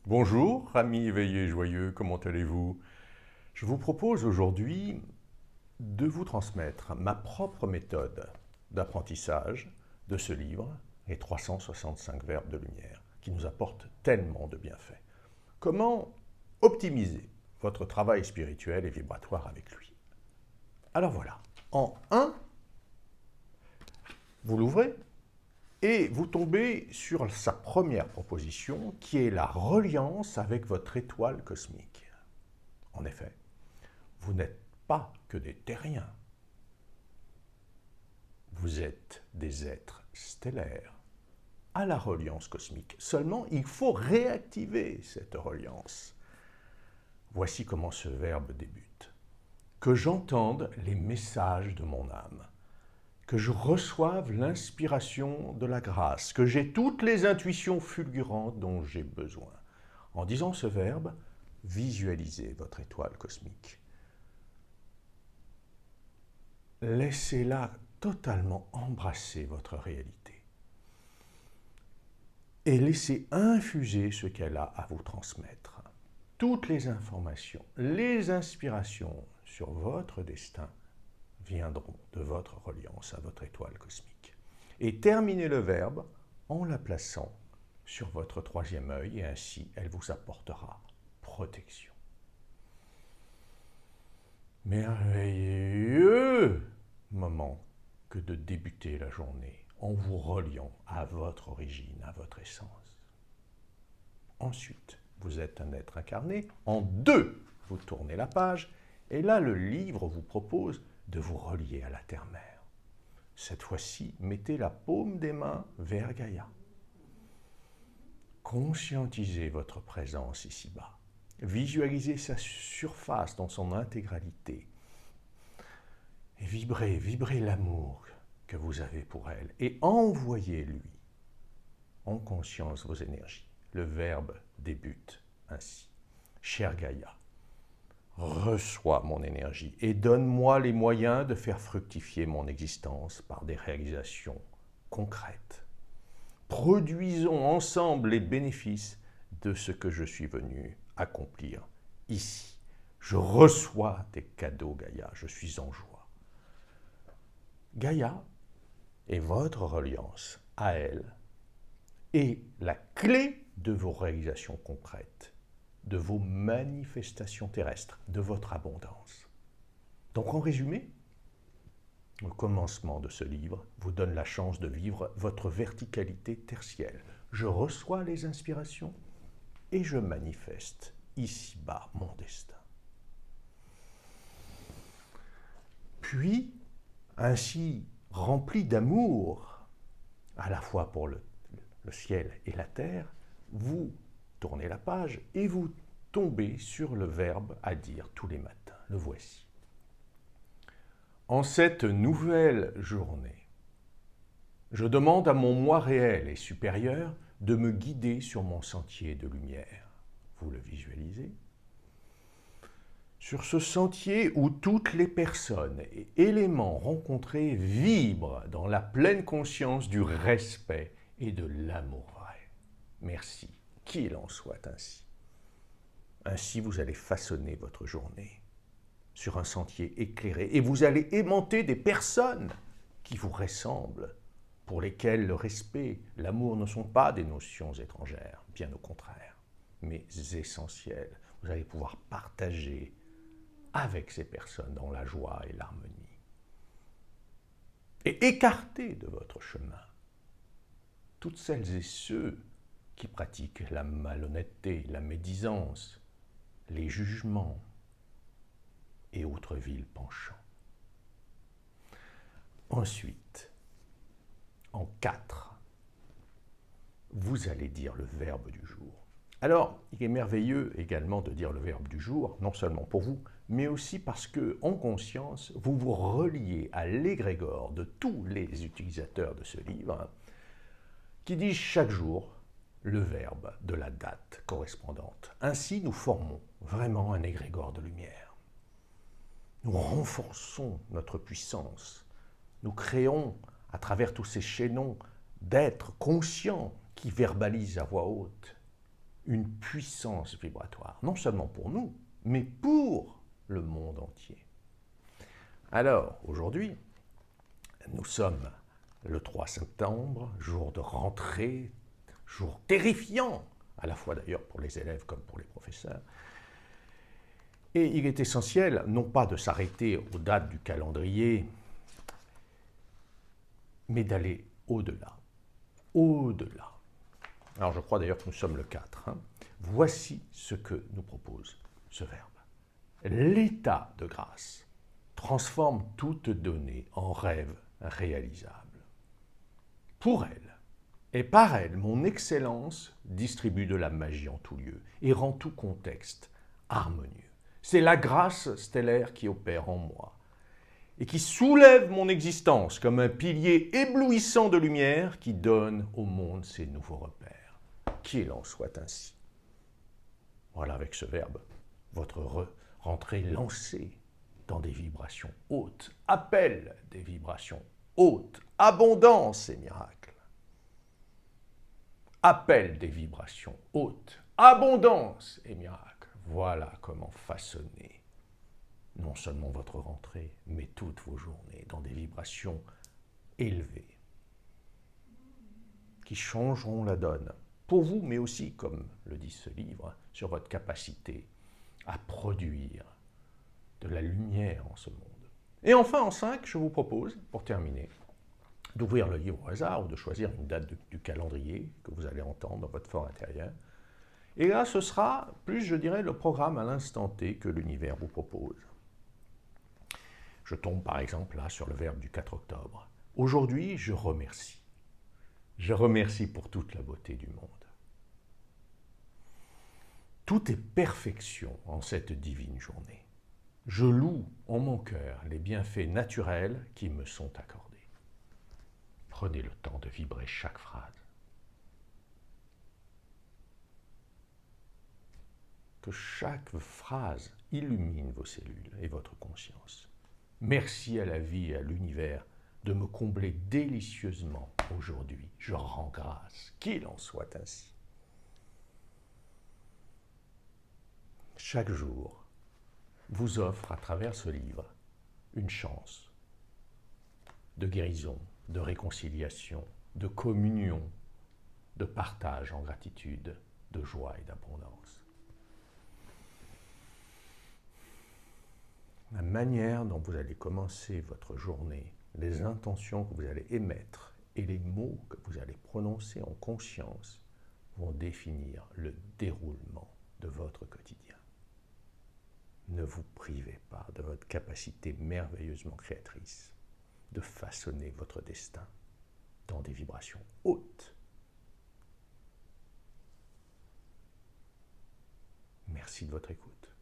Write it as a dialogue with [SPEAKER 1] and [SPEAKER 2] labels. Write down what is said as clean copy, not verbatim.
[SPEAKER 1] Bonjour, amis éveillés et joyeux, comment allez-vous? Je vous propose aujourd'hui de vous transmettre ma propre méthode d'apprentissage de ce livre, Les 365 verbes de lumière, qui nous apporte tellement de bienfaits. Comment optimiser votre travail spirituel et vibratoire avec lui? Alors voilà, en un, vous l'ouvrez et vous tombez sur sa première proposition qui est la reliance avec votre étoile cosmique. En effet, vous n'êtes pas que des terriens. Vous êtes des êtres stellaires à la reliance cosmique. Seulement, il faut réactiver cette reliance. Voici comment ce verbe débute. Que j'entende les messages de mon âme, que je reçoive l'inspiration de la grâce, que j'ai toutes les intuitions fulgurantes dont j'ai besoin. En disant ce verbe, visualisez votre étoile cosmique. Laissez-la totalement embrasser votre réalité et laissez infuser ce qu'elle a à vous transmettre. Toutes les informations, les inspirations sur votre destin viendront de votre reliance à votre étoile cosmique. Et terminez le verbe en la plaçant sur votre troisième œil et ainsi elle vous apportera protection. Merveilleux moment que de débuter la journée en vous reliant à votre origine, à votre essence. Ensuite, vous êtes un être incarné. En deux, vous tournez la page et là, le livre vous propose de vous relier à la terre-mère. Cette fois-ci, mettez la paume des mains vers Gaïa. Conscientisez votre présence ici-bas. Visualisez sa surface dans son intégralité. Et vibrez l'amour que vous avez pour elle. Et envoyez-lui en conscience vos énergies. Le verbe débute ainsi. Chère Gaïa, reçois mon énergie et donne-moi les moyens de faire fructifier mon existence par des réalisations concrètes. Produisons ensemble les bénéfices de ce que je suis venu accomplir ici. Je reçois tes cadeaux, Gaïa, je suis en joie. Gaïa est votre reliance à elle et la clé de vos réalisations concrètes, de vos manifestations terrestres, de votre abondance. Donc en résumé, le commencement de ce livre vous donne la chance de vivre votre verticalité tertielle. Je reçois les inspirations et je manifeste ici-bas mon destin. Puis, ainsi rempli d'amour, à la fois pour le ciel et la terre, vous tournez la page et vous tombez sur le verbe à dire tous les matins. Le voici. En cette nouvelle journée, je demande à mon moi réel et supérieur de me guider sur mon sentier de lumière. Vous le visualisez? Sur ce sentier où toutes les personnes et éléments rencontrés vibrent dans la pleine conscience du respect et de l'amour vrai. Merci, qu'il en soit ainsi. Ainsi, vous allez façonner votre journée sur un sentier éclairé et vous allez aimanter des personnes qui vous ressemblent, pour lesquelles le respect, l'amour ne sont pas des notions étrangères, bien au contraire, mais essentielles. Vous allez pouvoir partager avec ces personnes dans la joie et l'harmonie. Et écarter de votre chemin toutes celles et ceux qui pratiquent la malhonnêteté, la médisance, les jugements et autres vils penchants. Ensuite, en 4, vous allez dire le verbe du jour. Alors, il est merveilleux également de dire le verbe du jour, non seulement pour vous, mais aussi parce que, en conscience, vous vous reliez à l'égrégore de tous les utilisateurs de ce livre, qui disent chaque jour le verbe de la date correspondante. Ainsi, nous formons vraiment un égrégore de lumière. Nous renforçons notre puissance. Nous créons, à travers tous ces chaînons, d'êtres conscients qui verbalisent à voix haute une puissance vibratoire, non seulement pour nous, mais pour le monde entier. Alors, aujourd'hui, nous sommes le 3 septembre, jour de rentrée, jour terrifiant, à la fois d'ailleurs pour les élèves comme pour les professeurs. Et il est essentiel, non pas de s'arrêter aux dates du calendrier, mais d'aller au-delà. Au-delà. Alors je crois d'ailleurs que nous sommes le 4. Voici ce que nous propose ce verbe. L'état de grâce transforme toute donnée en rêve réalisable. Pour elle et par elle, mon excellence distribue de la magie en tout lieu et rend tout contexte harmonieux. C'est la grâce stellaire qui opère en moi et qui soulève mon existence comme un pilier éblouissant de lumière qui donne au monde ses nouveaux repères. Qu'il en soit ainsi. Voilà, avec ce verbe, votre rentrée lancée dans des vibrations hautes, appelle des vibrations hautes, abondance et miracles. Appelle des vibrations hautes, abondance et miracles. Voilà comment façonner non seulement votre rentrée, mais toutes vos journées dans des vibrations élevées qui changeront la donne pour vous, mais aussi, comme le dit ce livre, sur votre capacité à produire de la lumière en ce monde. Et enfin, en 5, je vous propose, pour terminer, d'ouvrir le livre au hasard ou de choisir une date du calendrier que vous allez entendre dans votre fort intérieur. Et là, ce sera plus, je dirais, le programme à l'instant T que l'univers vous propose. Je tombe par exemple là sur le verbe du 4 octobre. Aujourd'hui, je remercie. Je remercie pour toute la beauté du monde. Tout est perfection en cette divine journée. Je loue en mon cœur les bienfaits naturels qui me sont accordés. Prenez le temps de vibrer chaque phrase. Que chaque phrase illumine vos cellules et votre conscience. Merci à la vie et à l'univers de me combler délicieusement aujourd'hui. Je rends grâce, qu'il en soit ainsi. Chaque jour vous offre à travers ce livre une chance de guérison, de réconciliation, de communion, de partage en gratitude, de joie et d'abondance. La manière dont vous allez commencer votre journée, les intentions que vous allez émettre et les mots que vous allez prononcer en conscience vont définir le déroulement de votre quotidien. Ne vous privez pas de votre capacité merveilleusement créatrice de façonner votre destin dans des vibrations hautes. Merci de votre écoute.